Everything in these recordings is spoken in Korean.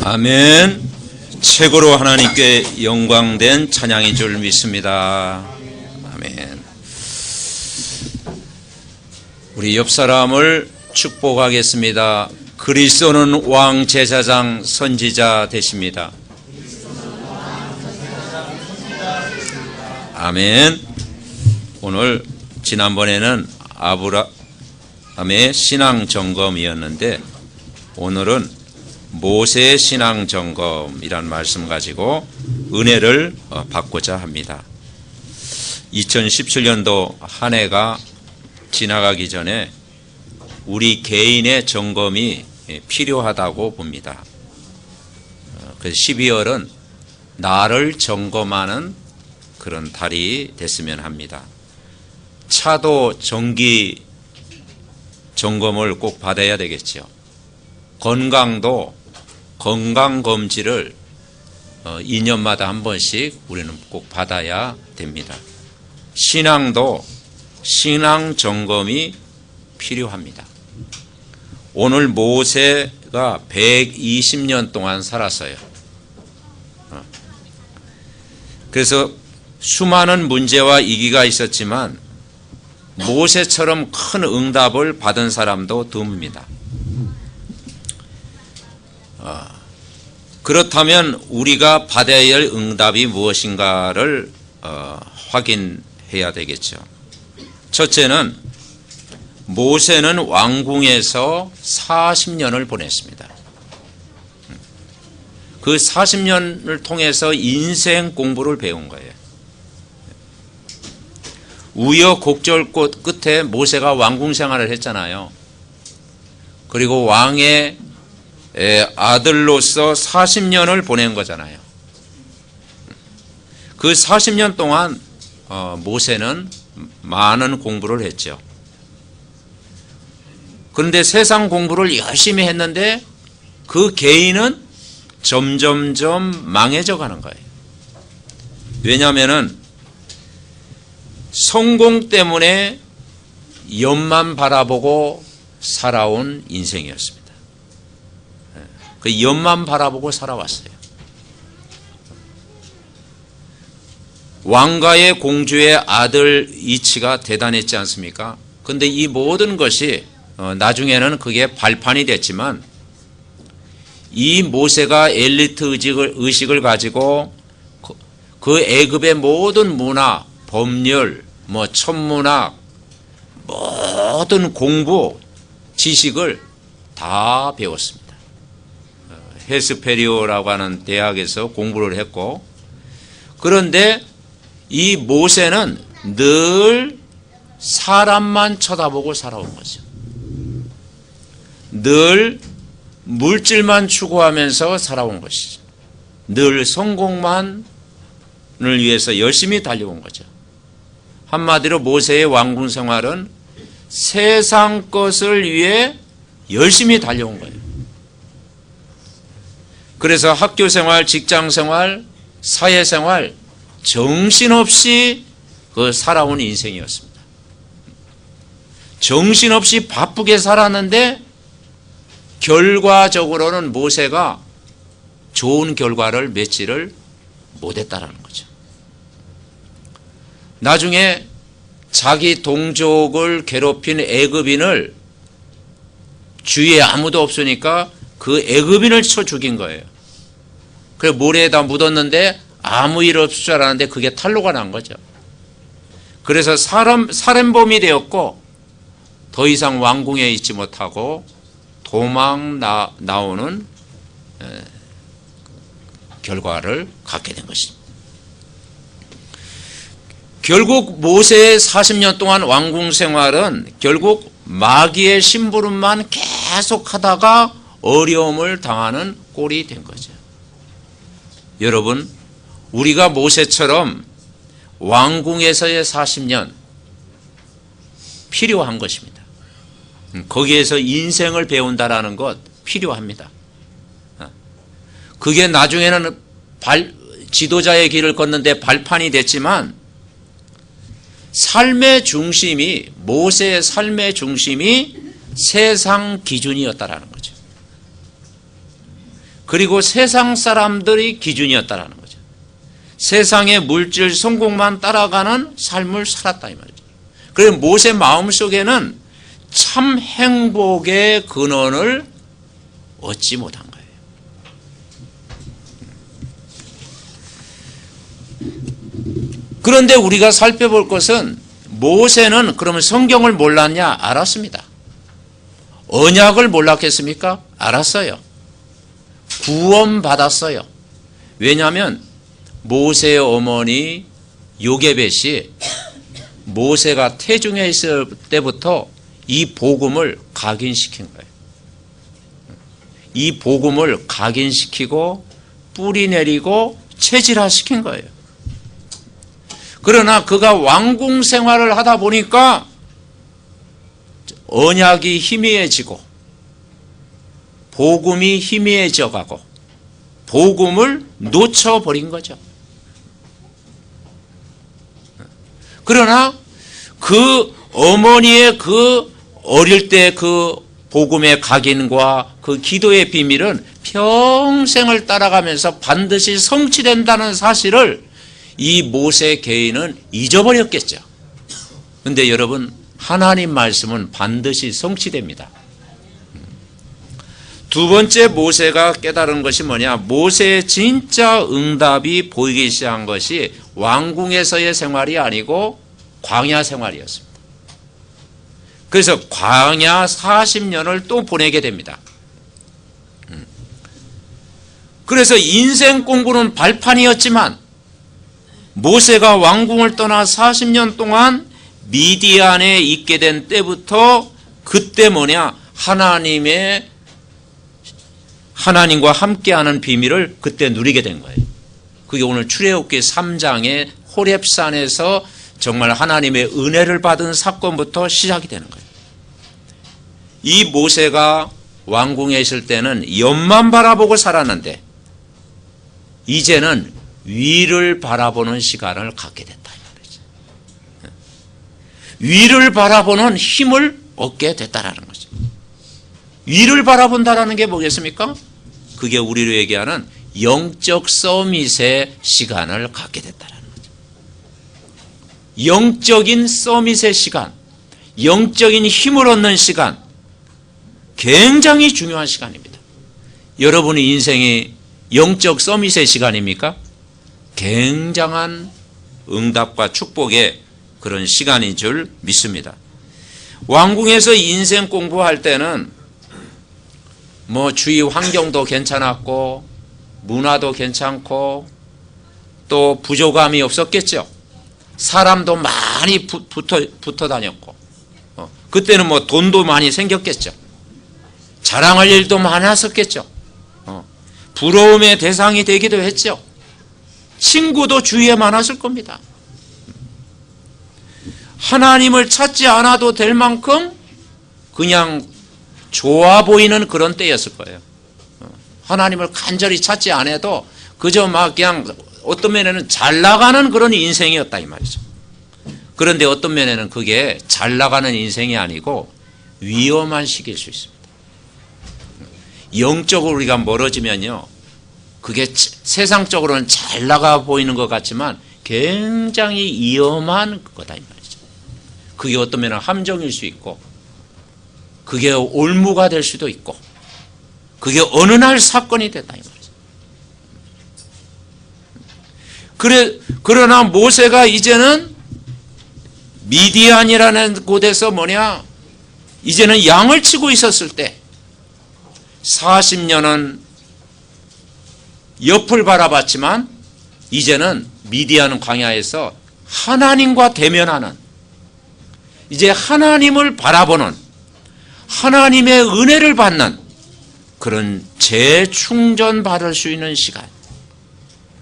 아멘. 최고로 하나님께 영광된 찬양인 줄 믿습니다. 아멘. 우리 옆 사람을 축복하겠습니다. 그리스도는 왕 제사장 선지자 되십니다. 아멘. 오늘 지난번에는 아브라함의 신앙 점검이었는데 오늘은 모세의 신앙 점검이란 말씀 가지고 은혜를 받고자 합니다. 2017년도 한 해가 지나가기 전에 우리 개인의 점검이 필요하다고 봅니다. 그래서 12월은 나를 점검하는 그런 달이 됐으면 합니다. 차도 정기 점검을 꼭 받아야 되겠죠. 건강도 건강검진을 2년마다 한 번씩 우리는 꼭 받아야 됩니다. 신앙도 신앙 점검이 필요합니다. 오늘 모세가 120년 동안 살았어요. 그래서 수많은 문제와 위기가 있었지만 모세처럼 큰 응답을 받은 사람도 드뭅니다. 그렇다면 우리가 받아야 할 응답이 무엇인가를 확인해야 되겠죠. 첫째는 모세는 왕궁에서 40년을 보냈습니다. 그 40년을 통해서 인생 공부를 배운 거예요. 우여곡절 끝에 모세가 왕궁 생활을 했잖아요. 그리고 왕의 아들로서 40년을 보낸 거잖아요. 그 40년 동안 모세는 많은 공부를 했죠. 그런데 세상 공부를 열심히 했는데 그 개인은 점점점 망해져 가는 거예요. 왜냐하면 성공 때문에 옆만 바라보고 살아온 인생이었습니다. 그 옆만 바라보고 살아왔어요. 왕가의 공주의 아들 이치가 대단했지 않습니까? 그런데 이 모든 것이 나중에는 그게 발판이 됐지만 이 모세가 엘리트 의식을 가지고 그 애굽의 모든 문화, 법률, 천문학, 모든 공부, 지식을 다 배웠습니다. 헤스페리오라고 하는 대학에서 공부를 했고, 그런데 이 모세는 늘 사람만 쳐다보고 살아온 거죠. 늘 물질만 추구하면서 살아온 것이죠. 늘 성공만을 위해서 열심히 달려온 거죠. 한마디로 모세의 왕궁 생활은 세상 것을 위해 열심히 달려온 거예요. 그래서 학교 생활, 직장 생활, 사회 생활 정신없이 살아온 인생이었습니다. 정신없이 바쁘게 살았는데 결과적으로는 모세가 좋은 결과를 맺지를 못했다라는 거죠. 나중에 자기 동족을 괴롭힌 애굽인을 주위에 아무도 없으니까 그 애굽인을 쳐 죽인 거예요. 그래서 모래에다 묻었는데 아무 일 없을 줄 알았는데 그게 탄로가 난 거죠. 그래서 살인범이 되었고 더 이상 왕궁에 있지 못하고 도망 나오는 결과를 갖게 된 것입니다. 결국 모세의 40년 동안 왕궁 생활은 결국 마귀의 심부름만 계속하다가 어려움을 당하는 꼴이 된 거죠. 여러분, 우리가 모세처럼 왕궁에서의 40년 필요한 것입니다. 거기에서 인생을 배운다라는 것 필요합니다. 그게 나중에는 지도자의 길을 걷는데 발판이 됐지만 삶의 중심이, 모세의 삶의 중심이 세상 기준이었다라는 거죠. 그리고 세상 사람들이 기준이었다라는 거죠. 세상의 물질 성공만 따라가는 삶을 살았다 이 말이죠. 그래서 모세 마음속에는 참 행복의 근원을 얻지 못한 거예요. 그런데 우리가 살펴볼 것은 모세는 그러면 성경을 몰랐냐? 알았습니다. 언약을 몰랐겠습니까? 알았어요. 구원받았어요. 왜냐하면 모세의 어머니 요게벳이 모세가 태중에 있을 때부터 이 복음을 각인시킨 거예요. 이 복음을 각인시키고 뿌리 내리고 체질화시킨 거예요. 그러나 그가 왕궁 생활을 하다 보니까 언약이 희미해지고 복음이 희미해져 가고 복음을 놓쳐버린 거죠. 그러나 그 어머니의 그 어릴 때 그 복음의 각인과 그 기도의 비밀은 평생을 따라가면서 반드시 성취된다는 사실을 이 모세 개인은 잊어버렸겠죠. 그런데 여러분, 하나님 말씀은 반드시 성취됩니다. 두 번째 모세가 깨달은 것이 뭐냐? 모세의 진짜 응답이 보이기 시작한 것이 왕궁에서의 생활이 아니고 광야 생활이었습니다. 그래서 광야 40년을 또 보내게 됩니다. 그래서 인생 공부는 발판이었지만 모세가 왕궁을 떠나 40년 동안 미디안에 있게 된 때부터 그때 뭐냐? 하나님과 함께하는 비밀을 그때 누리게 된 거예요. 그게 오늘 출애굽기 3장의 호렙산에서 정말 하나님의 은혜를 받은 사건부터 시작이 되는 거예요. 이 모세가 왕궁에 있을 때는 옆만 바라보고 살았는데 이제는 위를 바라보는 시간을 갖게 됐다. 위를 바라보는 힘을 얻게 됐다라는 거죠. 위를 바라본다라는 게 뭐겠습니까? 그게 우리로 얘기하는 영적 서밋의 시간을 갖게 됐다라는 거죠. 영적인 서밋의 시간, 영적인 힘을 얻는 시간, 굉장히 중요한 시간입니다. 여러분의 인생이 영적 서밋의 시간입니까? 굉장한 응답과 축복의 그런 시간인 줄 믿습니다. 왕궁에서 인생 공부할 때는 뭐 주위 환경도 괜찮았고 문화도 괜찮고 또 부족함이 없었겠죠. 사람도 많이 붙어 다녔고 그때는 뭐 돈도 많이 생겼겠죠. 자랑할 일도 많았었겠죠. 부러움의 대상이 되기도 했죠. 친구도 주위에 많았을 겁니다. 하나님을 찾지 않아도 될 만큼 그냥 좋아 보이는 그런 때였을 거예요. 하나님을 간절히 찾지 않아도 그저 막 그냥 어떤 면에는 잘 나가는 그런 인생이었다 이 말이죠. 그런데 어떤 면에는 그게 잘 나가는 인생이 아니고 위험한 시기일 수 있습니다. 영적으로 우리가 멀어지면요, 그게 세상적으로는 잘 나가 보이는 것 같지만 굉장히 위험한 거다 이 말이죠. 그게 어떤 면은 함정일 수 있고 그게 올무가 될 수도 있고 그게 어느 날 사건이 됐다 이 말이죠. 그러나 모세가 이제는 미디안이라는 곳에서 뭐냐, 이제는 양을 치고 있었을 때 40년은 옆을 바라봤지만 이제는 미디안 광야에서 하나님과 대면하는, 이제 하나님을 바라보는, 하나님의 은혜를 받는 그런 재충전 받을 수 있는 시간,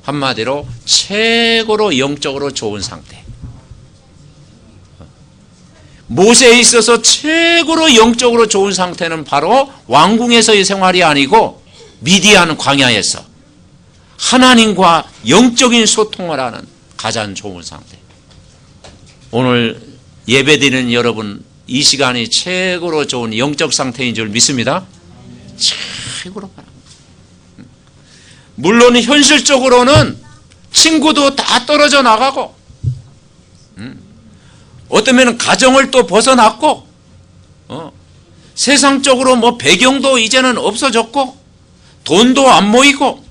한마디로 최고로 영적으로 좋은 상태. 모세에 있어서 최고로 영적으로 좋은 상태는 바로 왕궁에서의 생활이 아니고 미디안 광야에서 하나님과 영적인 소통을 하는 가장 좋은 상태. 오늘 예배드리는 여러분, 이 시간이 최고로 좋은 영적 상태인 줄 믿습니다. 최고로 바랍니다. 물론 현실적으로는 친구도 다 떨어져 나가고, 어쩌면 가정을 또 벗어났고, 세상적으로 뭐 배경도 이제는 없어졌고, 돈도 안 모이고,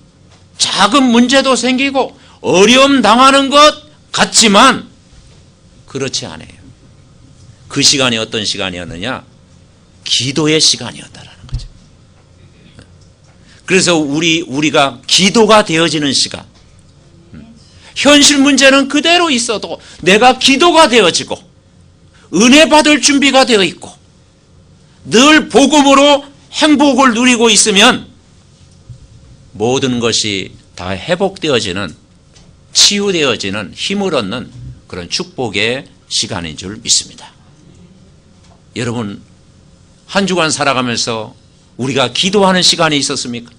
작은 문제도 생기고, 어려움 당하는 것 같지만, 그렇지 않아요. 그 시간이 어떤 시간이었느냐? 기도의 시간이었다라는 거죠. 그래서 우리가 기도가 되어지는 시간. 현실 문제는 그대로 있어도 내가 기도가 되어지고 은혜 받을 준비가 되어 있고 늘 복음으로 행복을 누리고 있으면 모든 것이 다 회복되어지는, 치유되어지는, 힘을 얻는 그런 축복의 시간인 줄 믿습니다. 여러분, 한 주간 살아가면서 우리가 기도하는 시간이 있었습니까?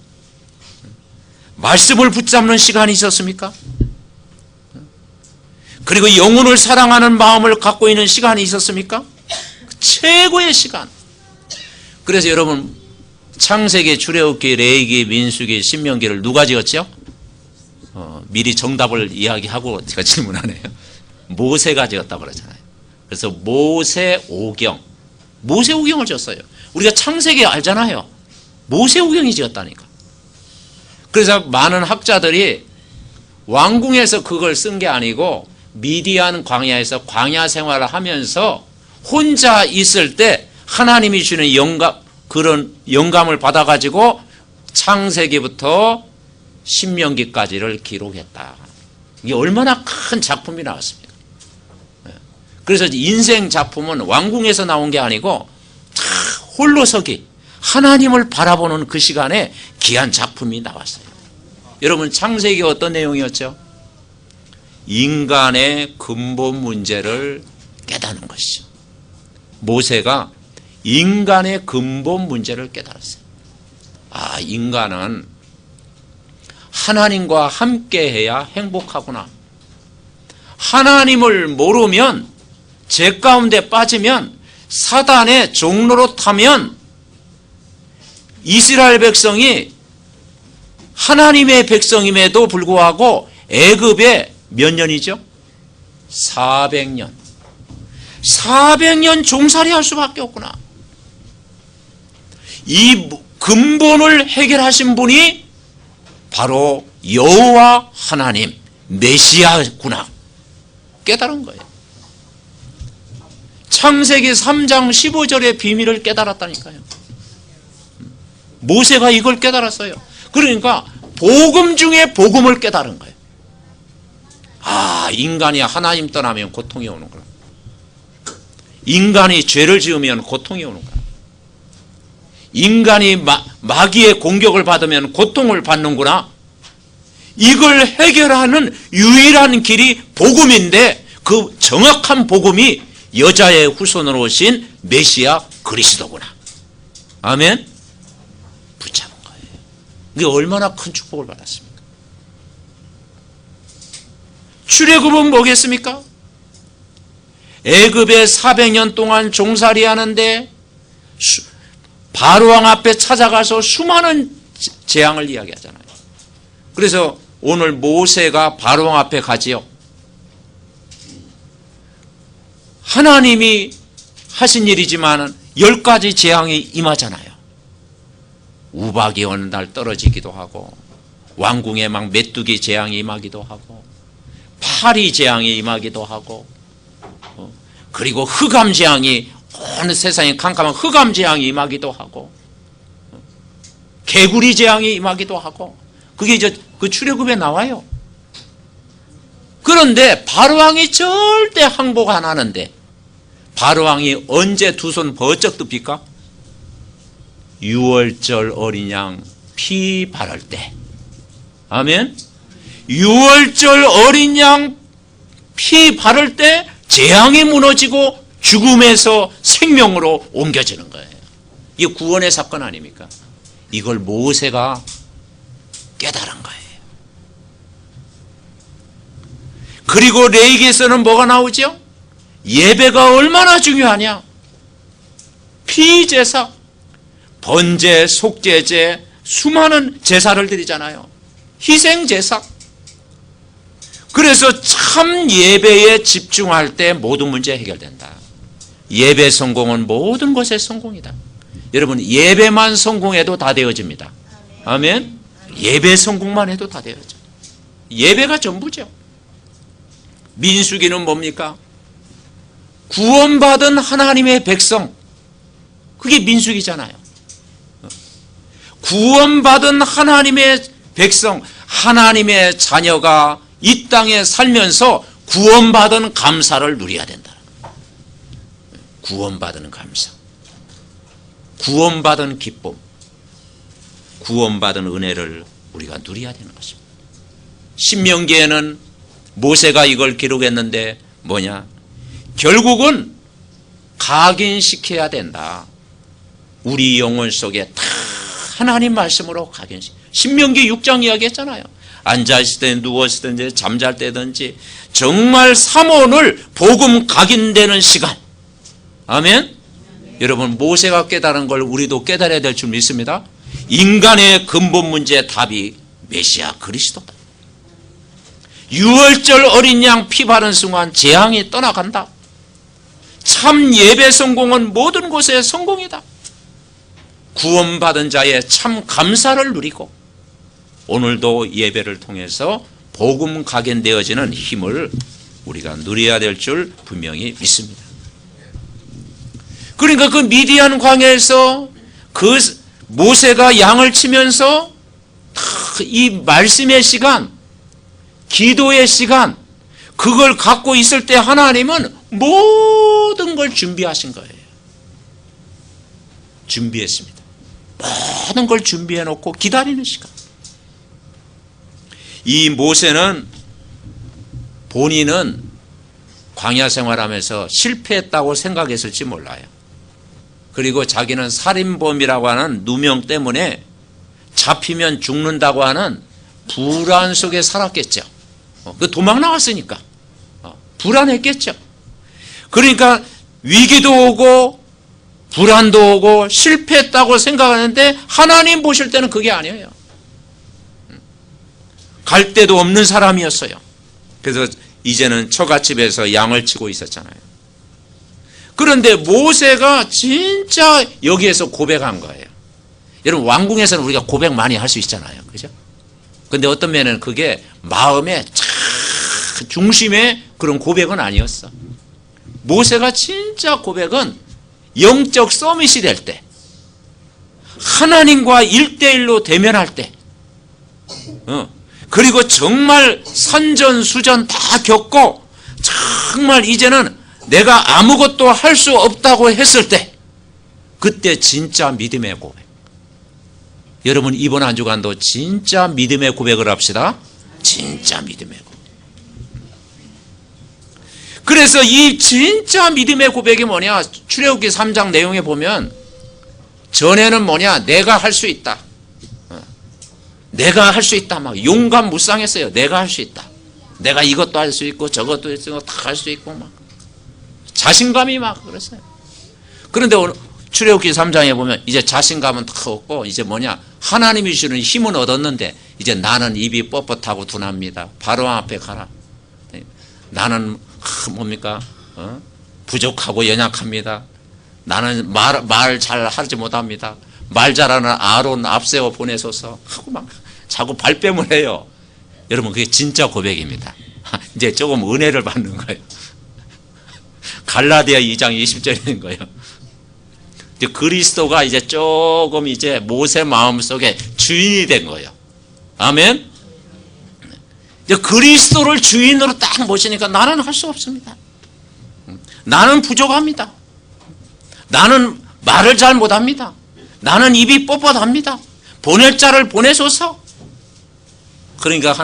말씀을 붙잡는 시간이 있었습니까? 그리고 영혼을 사랑하는 마음을 갖고 있는 시간이 있었습니까? 최고의 시간. 그래서 여러분, 창세기, 출애굽기, 레위기, 민수기, 신명기를 누가 지었죠? 미리 정답을 이야기하고 제가 질문하네요. 모세가 지었다고 그러잖아요. 그래서 모세오경, 모세오경을 지었어요. 우리가 창세기 알잖아요. 모세오경이 지었다니까. 그래서 많은 학자들이 왕궁에서 그걸 쓴 게 아니고 미디안 광야에서 광야 생활을 하면서 혼자 있을 때 하나님이 주는 영감, 그런 영감을 받아가지고 창세기부터 신명기까지를 기록했다. 이게 얼마나 큰 작품이 나왔습니까? 그래서 인생 작품은 왕궁에서 나온 게 아니고 다 홀로서기, 하나님을 바라보는 그 시간에 귀한 작품이 나왔어요. 여러분, 창세기 어떤 내용이었죠? 인간의 근본 문제를 깨닫는 것이죠. 모세가 인간의 근본 문제를 깨달았어요. 아, 인간은 하나님과 함께해야 행복하구나. 하나님을 모르면, 죄 가운데 빠지면, 사단의 종로로 타면 이스라엘 백성이 하나님의 백성임에도 불구하고 애굽에 몇 년이죠? 400년. 400년 종살이 할 수밖에 없구나. 이 근본을 해결하신 분이 바로 여호와 하나님, 메시아구나. 깨달은 거예요. 창세기 3장 15절의 비밀을 깨달았다니까요. 모세가 이걸 깨달았어요. 그러니까 복음 중에 복음을 깨달은 거예요. 아, 인간이 하나님 떠나면 고통이 오는구나. 인간이 죄를 지으면 고통이 오는구나. 인간이 마귀의 공격을 받으면 고통을 받는구나. 이걸 해결하는 유일한 길이 복음인데 그 정확한 복음이 여자의 후손으로 오신 메시아 그리스도구나. 아멘. 붙잡은 거예요. 이게 얼마나 큰 축복을 받았습니까? 출애굽은 뭐겠습니까? 애굽에 400년 동안 종살이 하는데 바로왕 앞에 찾아가서 수많은 재앙을 이야기하잖아요. 그래서 오늘 모세가 바로왕 앞에 가지요. 하나님이 하신 일이지만 10가지 재앙이 임하잖아요. 우박이 어느 날 떨어지기도 하고, 왕궁에 막 메뚜기 재앙이 임하기도 하고, 파리 재앙이 임하기도 하고, 그리고 흑암 재앙이, 온 세상에 캄캄한 흑암 재앙이 임하기도 하고, 개구리 재앙이 임하기도 하고, 그게 이제 그 출애굽에 나와요. 그런데 바로왕이 절대 항복 안 하는데, 바로왕이 언제 두 손 번쩍 듭니까? 6월절 어린 양 피 바를 때. 아멘. 6월절 어린 양 피 바를 때 재앙이 무너지고 죽음에서 생명으로 옮겨지는 거예요. 이게 구원의 사건 아닙니까? 이걸 모세가 깨달은 거예요. 그리고 레위기에서는 뭐가 나오죠? 예배가 얼마나 중요하냐? 피제사, 번제, 속죄제, 수많은 제사를 드리잖아요. 희생제사. 그래서 참 예배에 집중할 때 모든 문제 해결된다. 예배 성공은 모든 것의 성공이다. 여러분, 예배만 성공해도 다 되어집니다. 아멘. 예배 성공만 해도 다 되어져. 예배가 전부죠. 민수기는 뭡니까? 구원받은 하나님의 백성, 그게 민수기잖아요. 구원받은 하나님의 백성, 하나님의 자녀가 이 땅에 살면서 구원받은 감사를 누려야 된다. 구원받은 감사, 구원받은 기쁨, 구원받은 은혜를 우리가 누려야 되는 것입니다. 신명기에는 모세가 이걸 기록했는데 뭐냐? 결국은 각인시켜야 된다. 우리 영혼 속에 다 하나님 말씀으로 각인시. 신명기 6장 이야기했잖아요. 앉아있을 때, 누웠을 때, 잠잘 때든지 정말 삼원을 복음 각인되는 시간. 아멘. 여러분, 모세가 깨달은 걸 우리도 깨달아야 될 줄 믿습니다. 인간의 근본 문제의 답이 메시아 그리스도다. 유월절 어린 양 피 바른 순간 재앙이 떠나간다. 참 예배 성공은 모든 곳의 성공이다. 구원받은 자의 참 감사를 누리고 오늘도 예배를 통해서 복음 각인되어지는 힘을 우리가 누려야 될 줄 분명히 믿습니다. 그러니까 그 미디안 광야에서 그 모세가 양을 치면서 이 말씀의 시간, 기도의 시간, 그걸 갖고 있을 때 하나님은 모든 걸 준비하신 거예요. 준비했습니다. 모든 걸 준비해 놓고 기다리는 시간. 이 모세는 본인은 광야 생활하면서 실패했다고 생각했을지 몰라요. 그리고 자기는 살인범이라고 하는 누명 때문에 잡히면 죽는다고 하는 불안 속에 살았겠죠. 그 도망 나왔으니까 불안했겠죠. 그러니까 위기도 오고 불안도 오고 실패했다고 생각하는데 하나님 보실 때는 그게 아니에요. 갈 데도 없는 사람이었어요. 그래서 이제는 처갓집에서 양을 치고 있었잖아요. 그런데 모세가 진짜 여기에서 고백한 거예요. 여러분, 왕궁에서는 우리가 고백 많이 할 수 있잖아요. 그죠? 근데 어떤 면에는 그게 마음의 중심의 그런 고백은 아니었어. 모세가 진짜 고백은 영적 서밋이 될 때, 하나님과 1대1로 대면할 때, 그리고 정말 산전수전 다 겪고 정말 이제는 내가 아무것도 할 수 없다고 했을 때, 그때 진짜 믿음의 고백. 여러분, 이번 한 주간도 진짜 믿음의 고백을 합시다. 진짜 믿음의 고백. 그래서 이 진짜 믿음의 고백이 뭐냐? 출애굽기 3장 내용에 보면 전에는 뭐냐? 내가 할 수 있다. 내가 할 수 있다. 막 용감무쌍했어요. 내가 할 수 있다. 내가 이것도 할 수 있고 저것도 할 수 있고 다 할 수 있고 막 자신감이 막 그랬어요. 그런데 오늘 출애굽기 3장에 보면 이제 자신감은 다 없고 이제 뭐냐? 하나님이 주는 힘은 얻었는데 이제 나는 입이 뻣뻣하고 둔합니다. 바로 앞에 가라. 나는 뭡니까? 부족하고 연약합니다. 나는 말 잘 하지 못합니다. 말 잘하는 아론 앞세워 보내소서 하고 막 자꾸 발뺌을 해요. 여러분, 그게 진짜 고백입니다. 이제 조금 은혜를 받는 거예요. 갈라디아 2장 20절인 거예요. 이제 그리스도가 이제 조금 이제 모세 마음속에 주인이 된 거예요. 아멘. 이제 그리스도를 주인으로 딱 모시니까 나는 할 수 없습니다. 나는 부족합니다. 나는 말을 잘 못합니다. 나는 입이 뻣뻣합니다. 보낼 자를 보내소서. 그러니까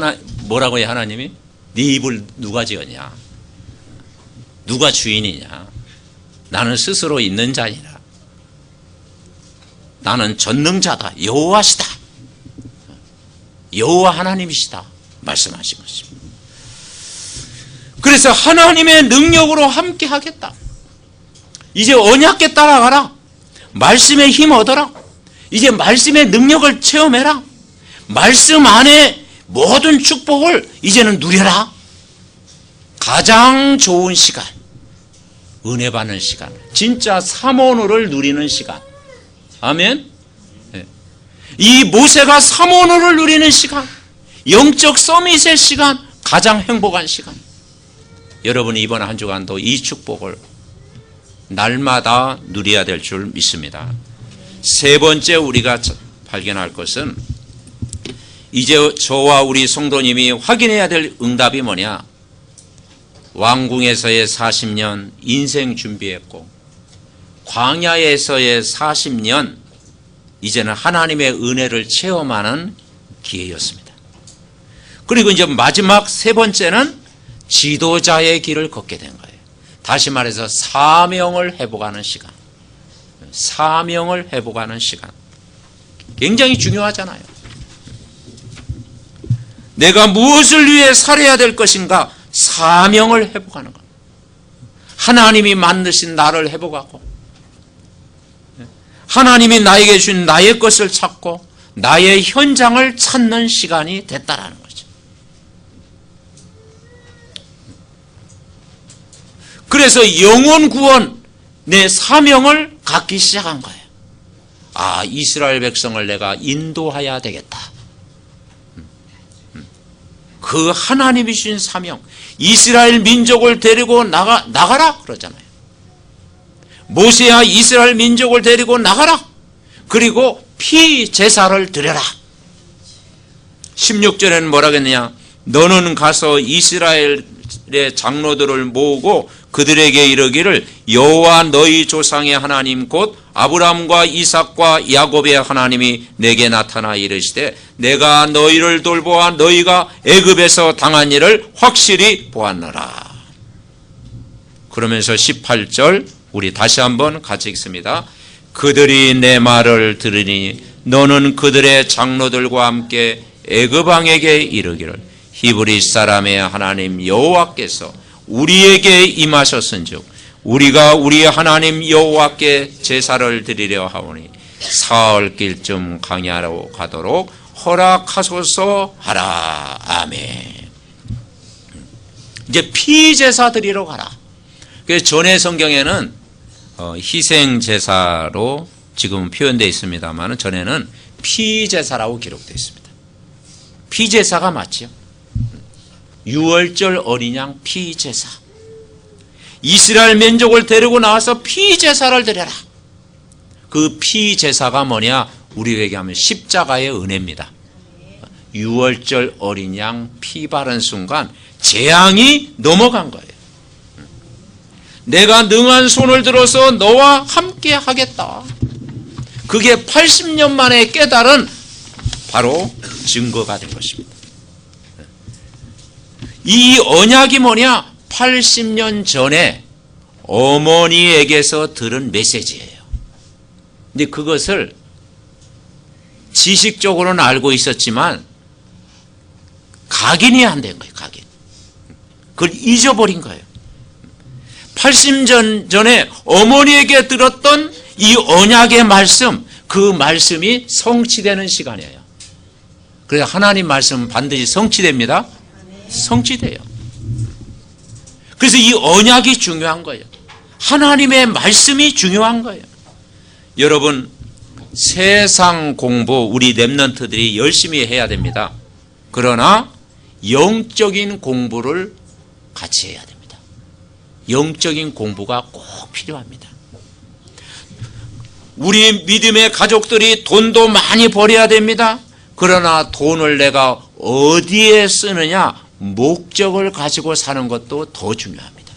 뭐라고 해 하나님이? 네 입을 누가 지었냐? 누가 주인이냐? 나는 스스로 있는 자니라. 나는 전능자다. 여호와시다. 여호와 하나님이시다. 말씀하신 것입니다. 그래서 하나님의 능력으로 함께 하겠다. 이제 언약궤 따라가라. 말씀의 힘 얻어라. 이제 말씀의 능력을 체험해라. 말씀 안에 모든 축복을 이제는 누려라. 가장 좋은 시간, 은혜 받는 시간, 진짜 삼원오를 누리는 시간. 아멘. 이 모세가 삼원오를 누리는 시간, 영적 서밋의 시간, 가장 행복한 시간. 여러분이 이번 한 주간도 이 축복을 날마다 누려야 될 줄 믿습니다. 세 번째 우리가 발견할 것은, 이제 저와 우리 성도님이 확인해야 될 응답이 뭐냐? 왕궁에서의 40년 인생 준비했고, 광야에서의 40년 이제는 하나님의 은혜를 체험하는 기회였습니다. 그리고 이제 마지막 세 번째는 지도자의 길을 걷게 된 거예요. 다시 말해서 사명을 회복하는 시간. 사명을 회복하는 시간. 굉장히 중요하잖아요. 내가 무엇을 위해 살아야 될 것인가? 사명을 회복하는 것. 하나님이 만드신 나를 회복하고, 하나님이 나에게 준 나의 것을 찾고 나의 현장을 찾는 시간이 됐다라는 거죠. 그래서 영혼 구원, 내 사명을 갖기 시작한 거예요. 아, 이스라엘 백성을 내가 인도해야 되겠다. 그 하나님이 주신 사명, 이스라엘 민족을 데리고 나가라 그러잖아요. 모세야 이스라엘 민족을 데리고 나가라. 그리고 피 제사를 드려라. 16절에는 뭐라 그랬느냐? 너는 가서 이스라엘의 장로들을 모으고 그들에게 이르기를, 여호와 너희 조상의 하나님 곧 아브라함과 이삭과 야곱의 하나님이 내게 나타나 이르시되 내가 너희를 돌보아 너희가 애굽에서 당한 일을 확실히 보았노라. 그러면서 18절 우리 다시 한번 같이 읽습니다. 그들이 내 말을 들으니 너는 그들의 장로들과 함께 애굽 왕에게 이르기를, 히브리 사람의 하나님 여호와께서 우리에게 임하셨은즉 우리가 우리 하나님 여호와께 제사를 드리려 하오니 사흘길쯤 광야로 가도록 허락하소서 하라. 아멘. 이제 피제사 드리러 가라. 그래서 전에 성경에는 희생 제사로 지금 표현되어 있습니다만 전에는 피제사라고 기록되어 있습니다. 피제사가 맞지요. 유월절 어린 양 피제사. 이스라엘 민족을 데리고 나와서 피제사를 드려라. 그 피제사가 뭐냐? 우리에게 하면 십자가의 은혜입니다. 유월절 어린 양 피 바른 순간 재앙이 넘어간 거예요. 내가 능한 손을 들어서 너와 함께 하겠다. 그게 80년 만에 깨달은 바로 증거가 된 것입니다. 이 언약이 뭐냐? 80년 전에 어머니에게서 들은 메시지예요. 근데 그것을 지식적으로는 알고 있었지만 각인이 안 된 거예요. 각인. 그걸 잊어버린 거예요. 80년 전에 어머니에게 들었던 이 언약의 말씀, 그 말씀이 성취되는 시간이에요. 그래서 하나님 말씀은 반드시 성취됩니다. 성취돼요. 그래서 이 언약이 중요한 거예요. 하나님의 말씀이 중요한 거예요. 여러분, 세상 공부 우리 렘넌트들이 열심히 해야 됩니다. 그러나 영적인 공부를 같이 해야 됩니다. 영적인 공부가 꼭 필요합니다. 우리 믿음의 가족들이 돈도 많이 벌어야 됩니다. 그러나 돈을 내가 어디에 쓰느냐, 목적을 가지고 사는 것도 더 중요합니다.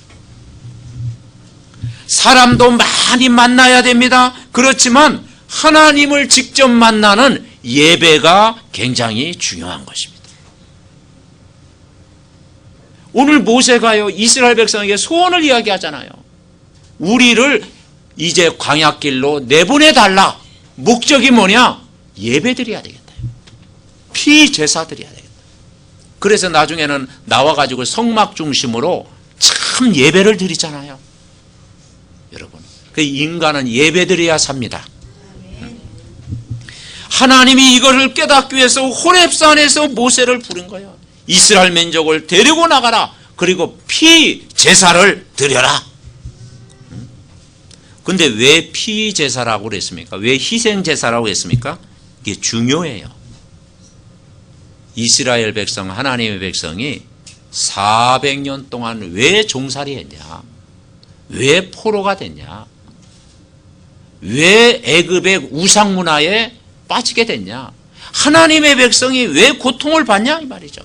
사람도 많이 만나야 됩니다. 그렇지만 하나님을 직접 만나는 예배가 굉장히 중요한 것입니다. 오늘 모세가요, 이스라엘 백성에게 소원을 이야기하잖아요. 우리를 이제 광야길로 내보내달라. 목적이 뭐냐? 예배 드려야 되겠다. 피제사 드려야 되겠다. 그래서 나중에는 나와가지고 성막 중심으로 참 예배를 드리잖아요. 여러분, 그 인간은 예배 드려야 삽니다. 하나님이 이것을 깨닫기 위해서 호렙산에서 모세를 부른 거예요. 이스라엘 민족을 데리고 나가라. 그리고 피 제사를 드려라. 근데 왜 피 제사라고 그랬습니까? 왜 희생 제사라고 했습니까? 이게 중요해요. 이스라엘 백성, 하나님의 백성이 400년 동안 왜 종살이 했냐? 왜 포로가 됐냐? 왜 애굽의 우상 문화에 빠지게 됐냐? 하나님의 백성이 왜 고통을 받냐? 이 말이죠.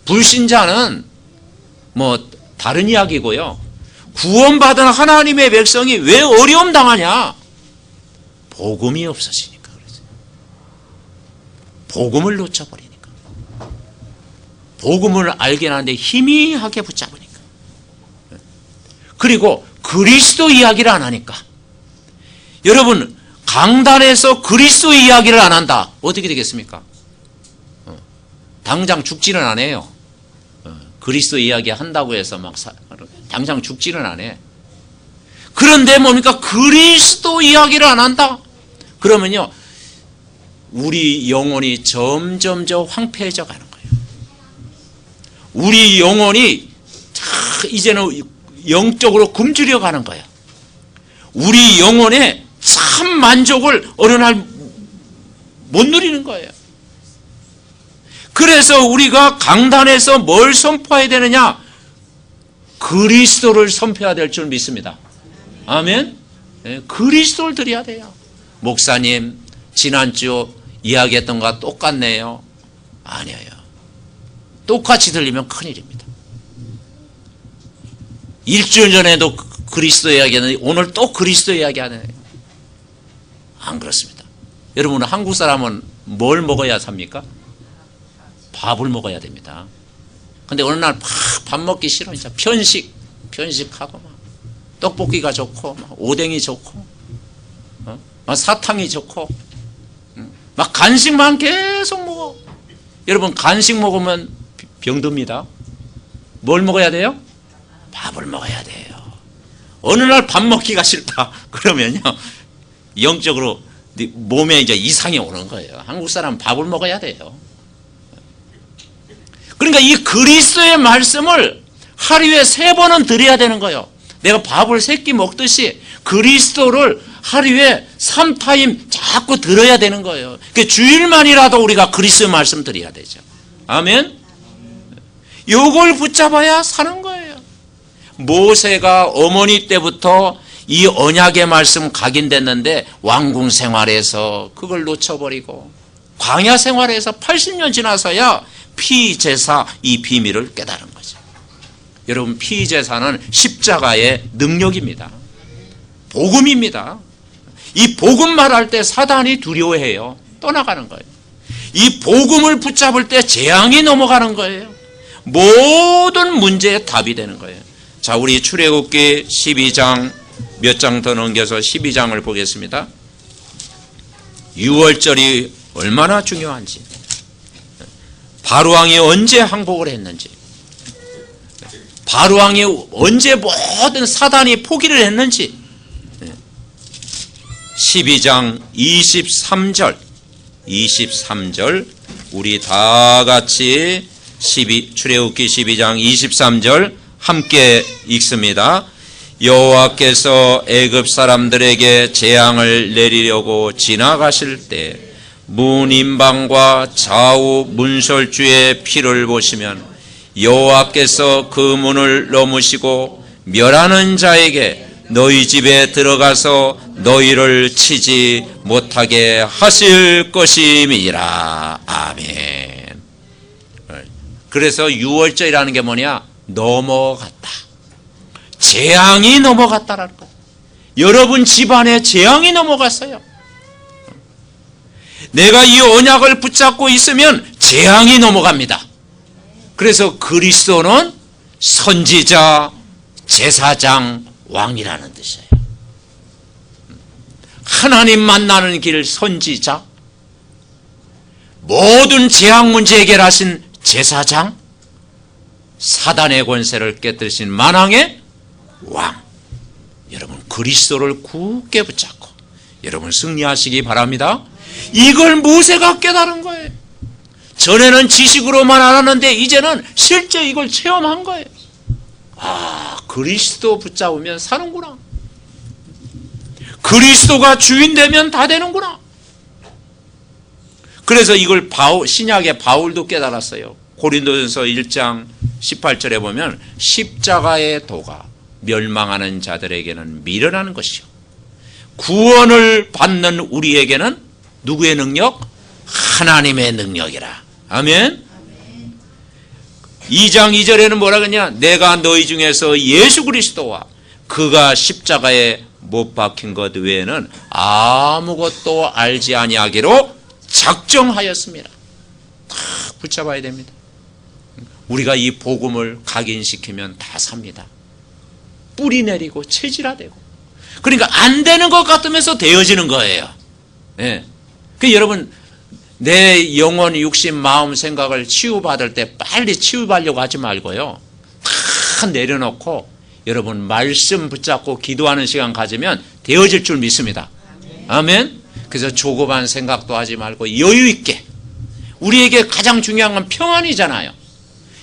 불신자는 뭐 다른 이야기고요. 구원받은 하나님의 백성이 왜 어려움 당하냐? 복음이 없어지니까 그러죠. 복음을 놓쳐버리니까. 복음을 알긴 하는데 희미하게 붙잡으니까. 그리고 그리스도 이야기를 안 하니까. 여러분, 강단에서 그리스도 이야기를 안 한다. 어떻게 되겠습니까? 당장 죽지는 않아요. 그리스도 이야기 한다고 해서 막 당장 죽지는 않아요. 그런데 뭡니까? 그리스도 이야기를 안 한다? 그러면요, 우리 영혼이 점점 황폐해져 가는 거예요. 우리 영혼이 이제는 영적으로 굶주려 가는 거예요. 우리 영혼에 참 만족을 어느 날 못 누리는 거예요. 그래서 우리가 강단에서 뭘 선포해야 되느냐? 그리스도를 선포해야 될 줄 믿습니다. 아멘. 네, 그리스도를 드려야 돼요. 목사님, 지난주 이야기했던 것과 똑같네요. 아니에요. 똑같이 들리면 큰일입니다. 일주일 전에도 그리스도 이야기했는데 오늘 또 그리스도 이야기하네. 안 그렇습니다. 여러분, 한국 사람은 뭘 먹어야 삽니까? 밥을 먹어야 됩니다. 근데 어느 날 밥 먹기 싫어. 이제 편식하고 막 떡볶이가 좋고 막 오뎅이 좋고 막 사탕이 좋고 막 간식만 계속 먹어. 여러분, 간식 먹으면 병듭니다. 뭘 먹어야 돼요? 밥을 먹어야 돼요. 어느 날 밥 먹기가 싫다. 그러면요, 영적으로 몸에 이제 이상이 오는 거예요. 한국 사람 밥을 먹어야 돼요. 그러니까 이 그리스도의 말씀을 하루에 3번은 드려야 되는 거예요. 내가 밥을 3끼 먹듯이 그리스도를 하루에 3타임 자꾸 들어야 되는 거예요. 그러니까 주일만이라도 우리가 그리스도의 말씀 드려야 되죠. 아멘. 요걸 붙잡아야 사는 거예요. 모세가 어머니 때부터 이 언약의 말씀 각인됐는데 왕궁 생활에서 그걸 놓쳐버리고 광야 생활에서 80년 지나서야 피제사 이 비밀을 깨달은 거죠. 여러분, 피제사는 십자가의 능력입니다. 복음입니다. 이 복음 말할 때 사단이 두려워해요. 떠나가는 거예요. 이 복음을 붙잡을 때 재앙이 넘어가는 거예요. 모든 문제의 답이 되는 거예요. 자, 우리 출애굽기 12장 몇 장 더 넘겨서 12장을 보겠습니다. 6월절이 얼마나 중요한지, 바로왕이 언제 항복을 했는지, 바로왕이 언제 모든 사단이 포기를 했는지, 12장 23절 우리 다 같이 출애굽기 12장 23절 함께 읽습니다. 여호와께서 애굽 사람들에게 재앙을 내리려고 지나가실 때 문인방과 좌우 문설주의 피를 보시면 여호와께서 그 문을 넘으시고 멸하는 자에게 너희 집에 들어가서 너희를 치지 못하게 하실 것임이니라. 아멘. 그래서 6월절이라는 게 뭐냐? 넘어갔다. 재앙이 넘어갔다라는 거예요. 여러분 집안에 재앙이 넘어갔어요. 내가 이 언약을 붙잡고 있으면 재앙이 넘어갑니다. 그래서 그리스도는 선지자, 제사장, 왕이라는 뜻이에요. 하나님 만나는 길 선지자, 모든 재앙 문제 해결하신 제사장, 사단의 권세를 깨뜨리신 만왕의 왕. 여러분, 그리스도를 굳게 붙잡고 여러분 승리하시기 바랍니다. 이걸 모세가 깨달은 거예요. 전에는 지식으로만 알았는데 이제는 실제 이걸 체험한 거예요. 아, 그리스도 붙잡으면 사는구나. 그리스도가 주인 되면 다 되는구나. 그래서 이걸 신약의 바울도 깨달았어요. 고린도전서 1장 18절에 보면 십자가의 도가 멸망하는 자들에게는 미련한 것이요 구원을 받는 우리에게는 누구의 능력? 하나님의 능력이라. 아멘. 2장 2절에는 뭐라 그러냐? 내가 너희 중에서 예수 그리스도와 그가 십자가에 못 박힌 것 외에는 아무것도 알지 아니하기로 작정하였습니다. 다 붙잡아야 됩니다. 우리가 이 복음을 각인시키면 다 삽니다. 뿌리 내리고 체질화되고. 그러니까 안 되는 것 같으면서 되어지는 거예요. 예. 그 여러분 내 영혼, 육신, 마음, 생각을 치유받을 때 빨리 치유받으려고 하지 말고요. 다 내려놓고 여러분 말씀 붙잡고 기도하는 시간 가지면 되어질 줄 믿습니다. 아멘. 그래서 조급한 생각도 하지 말고 여유 있게. 우리에게 가장 중요한 건 평안이잖아요.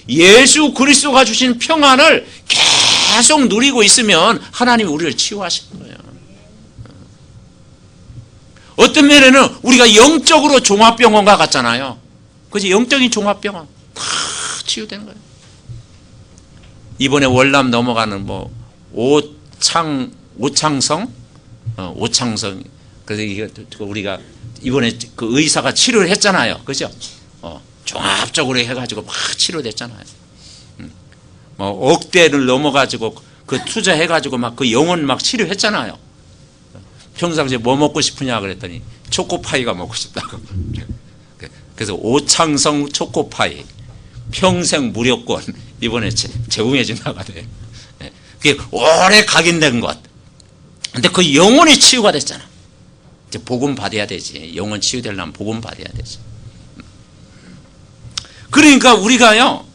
예수 그리스도가 주신 평안을 계속 누리고 있으면 하나님이 우리를 치유하시는 거예요. 어떤 면에는 우리가 영적으로 종합병원과 같잖아요. 그지? 영적인 종합병원 다 치유되는 거예요. 이번에 월남 넘어가는 오창성 그래서 이게 우리가 이번에 그 의사가 치료를 했잖아요. 그죠? 종합적으로 해가지고 막 치료됐잖아요. 억대를 넘어가지고 그 투자해가지고 막 그 영혼 막 치료했잖아요. 평상시에 뭐 먹고 싶으냐 그랬더니 초코파이가 먹고 싶다고. 그래서 오창성 초코파이 평생 무료권 이번에 제공해 준다고 하대요. 그게 오래 각인된 것. 근데 그 영혼이 치유가 됐잖아. 이제 복음 받아야 되지. 영혼 치유되려면 복음 받아야 되지. 그러니까 우리가요,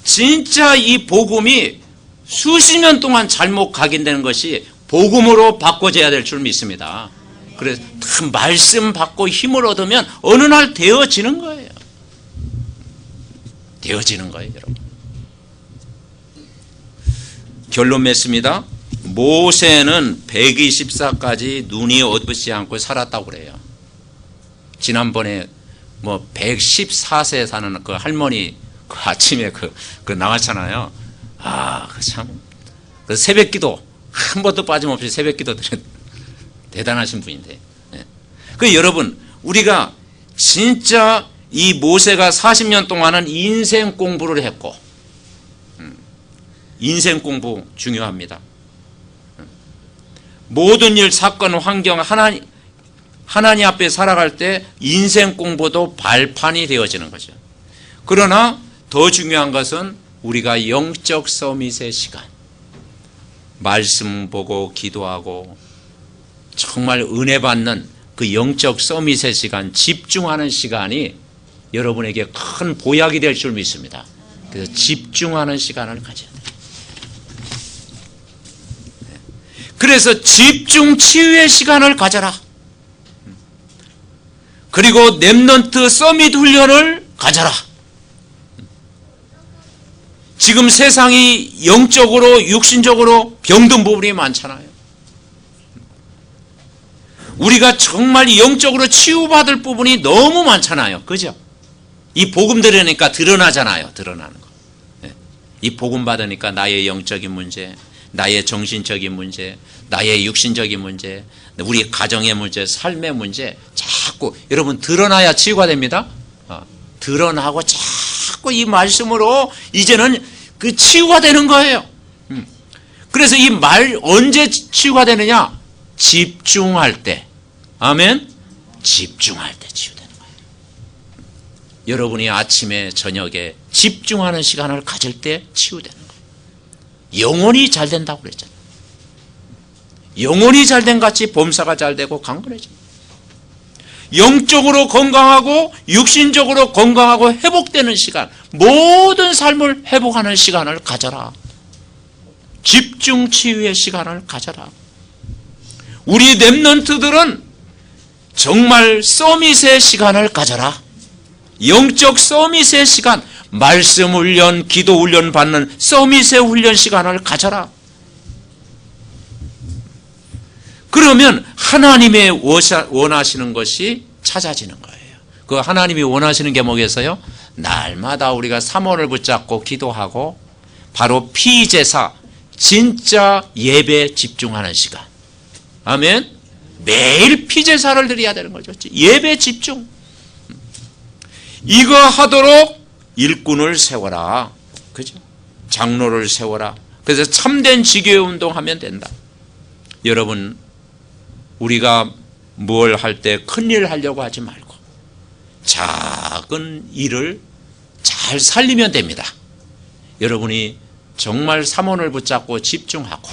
진짜 이 복음이 수십 년 동안 잘못 각인되는 것이 복음으로 바꿔져야 될 줄 믿습니다. 그래서 말씀 받고 힘을 얻으면 어느 날 되어지는 거예요. 되어지는 거예요, 여러분. 결론 맺습니다. 모세는 124까지 눈이 어둡지 않고 살았다고 그래요. 지난번에 114세 사는 그 할머니 그 아침에 그 나왔잖아요. 아, 참. 그 새벽 기도 한 번도 빠짐없이 새벽 기도 드린 대단하신 분인데. 그 여러분, 우리가 진짜 이 모세가 40년 동안은 인생 공부를 했고, 인생 공부 중요합니다. 모든 일, 사건, 환경, 하나님 앞에 살아갈 때 인생 공부도 발판이 되어지는 거죠. 그러나 더 중요한 것은 우리가 영적 서밋의 시간, 말씀 보고 기도하고 정말 은혜 받는 그 영적 서밋의 시간, 집중하는 시간이 여러분에게 큰 보약이 될 줄 믿습니다. 그래서 집중하는 시간을 가져야 돼요. 그래서 집중 치유의 시간을 가져라. 그리고 렘넌트 서밋 훈련을 가져라. 지금 세상이 영적으로 육신적으로 병든 부분이 많잖아요. 우리가 정말 영적으로 치유받을 부분이 너무 많잖아요. 그죠? 이 복음 들으니까 드러나잖아요. 드러나는 거. 이 복음 받으니까 나의 영적인 문제, 나의 정신적인 문제, 나의 육신적인 문제, 우리 가정의 문제, 삶의 문제 자꾸 여러분 드러나야 치유가 됩니다. 드러나고 자꾸 이 말씀으로 이제는 그 치유가 되는 거예요. 그래서 이 말 언제 치유가 되느냐? 집중할 때. 아멘. 집중할 때 치유되는 거예요. 여러분이 아침에 저녁에 집중하는 시간을 가질 때 치유되는 거예요. 영혼이 잘 된다고 그랬잖아요. 영혼이 잘 된 같이 범사가 잘 되고 강건해집니다. 영적으로 건강하고 육신적으로 건강하고 회복되는 시간, 모든 삶을 회복하는 시간을 가져라. 집중 치유의 시간을 가져라. 우리 렘넌트들은 정말 서밋의 시간을 가져라. 영적 서밋의 시간, 말씀 훈련, 기도 훈련 받는 서밋의 훈련 시간을 가져라. 그러면 하나님의 원하시는 것이 찾아지는 거예요. 그 하나님이 원하시는 게 뭐겠어요? 날마다 우리가 삼원을 붙잡고 기도하고 바로 피제사, 진짜 예배 집중하는 시간. 아멘. 매일 피제사를 드려야 되는 거죠. 예배 집중. 이거 하도록 일꾼을 세워라. 그죠? 장로를 세워라. 그래서 참된 지교회 운동하면 된다. 여러분, 우리가 뭘 할 때 큰일 하려고 하지 말고 작은 일을 잘 살리면 됩니다. 여러분이 정말 삼원을 붙잡고 집중하고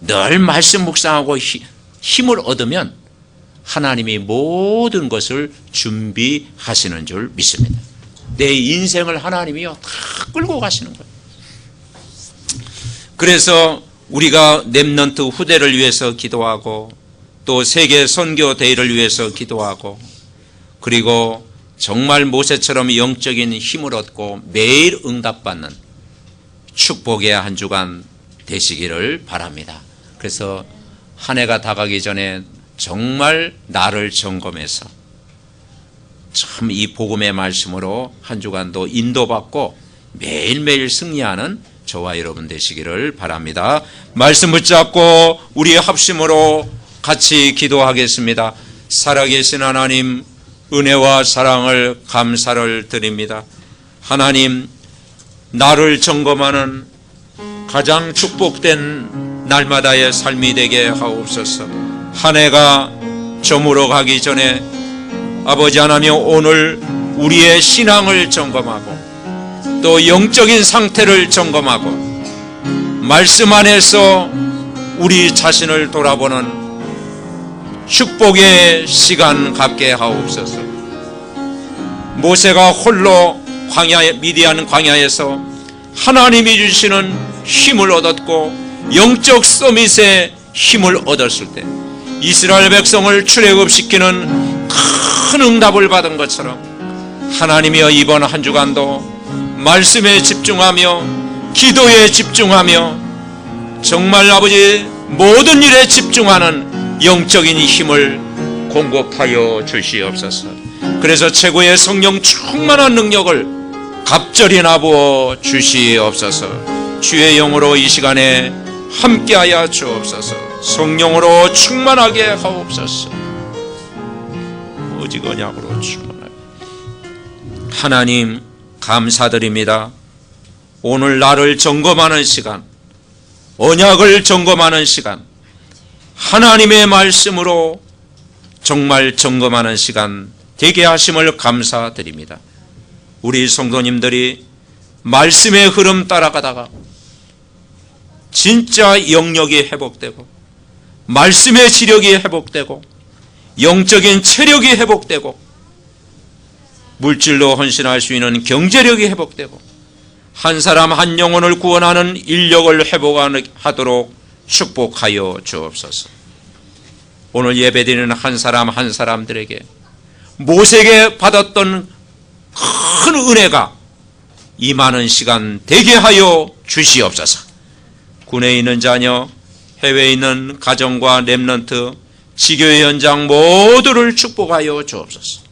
늘 말씀 묵상하고 힘을 얻으면 하나님이 모든 것을 준비하시는 줄 믿습니다. 내 인생을 하나님이요 다 끌고 가시는 거예요. 그래서 우리가 렘넌트 후대를 위해서 기도하고 또 세계 선교 대회를 위해서 기도하고 그리고 정말 모세처럼 영적인 힘을 얻고 매일 응답받는 축복의 한 주간 되시기를 바랍니다. 그래서 한 해가 다가기 전에 정말 나를 점검해서 참 이 복음의 말씀으로 한 주간도 인도받고 매일매일 승리하는 저와 여러분 되시기를 바랍니다. 말씀 붙잡고 우리 합심으로 같이 기도하겠습니다. 살아계신 하나님, 은혜와 사랑을 감사를 드립니다. 하나님, 나를 점검하는 가장 축복된 날마다의 삶이 되게 하옵소서. 한 해가 저물어 가기 전에 아버지 하나님, 오늘 우리의 신앙을 점검하고 또 영적인 상태를 점검하고 말씀 안에서 우리 자신을 돌아보는 축복의 시간 갖게 하옵소서. 모세가 홀로 미디안 광야에서 하나님이 주시는 힘을 얻었고 영적 서밋의 힘을 얻었을 때 이스라엘 백성을 출애굽시키는 큰 응답을 받은 것처럼 하나님이여 이번 한 주간도 말씀에 집중하며 기도에 집중하며 정말 아버지 모든 일에 집중하는 영적인 힘을 공급하여 주시옵소서. 그래서 최고의 성령 충만한 능력을 갑절이 나부어 주시옵소서. 주의 영으로 이 시간에 함께하여 주옵소서. 성령으로 충만하게 하옵소서. 오직 언약으로 충만하게. 하나님 감사드립니다. 오늘 나를 점검하는 시간, 언약을 점검하는 시간, 하나님의 말씀으로 정말 점검하는 시간 되게 하심을 감사드립니다. 우리 성도님들이 말씀의 흐름 따라가다가 진짜 영역이 회복되고 말씀의 지력이 회복되고 영적인 체력이 회복되고 물질로 헌신할 수 있는 경제력이 회복되고 한 사람 한 영혼을 구원하는 인력을 회복하도록 축복하여 주옵소서. 오늘 예배드리는 한 사람 한 사람들에게 모세에게 받았던 큰 은혜가 임하는 시간 되게 하여 주시옵소서. 군에 있는 자녀, 해외에 있는 가정과 렘넌트, 지교회 현장 모두를 축복하여 주옵소서.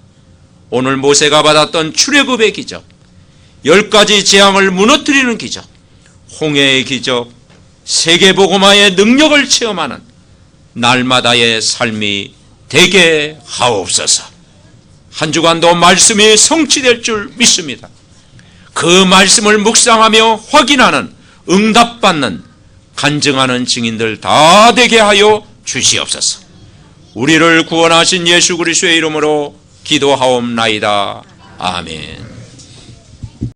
오늘 모세가 받았던 출애굽의 기적, 10가지 재앙을 무너뜨리는 기적, 홍해의 기적, 세계복음화의 능력을 체험하는 날마다의 삶이 되게 하옵소서. 한 주간도 말씀이 성취될 줄 믿습니다. 그 말씀을 묵상하며 확인하는, 응답받는, 간증하는 증인들 다 되게 하여 주시옵소서. 우리를 구원하신 예수 그리스도의 이름으로 기도하옵나이다. 아멘.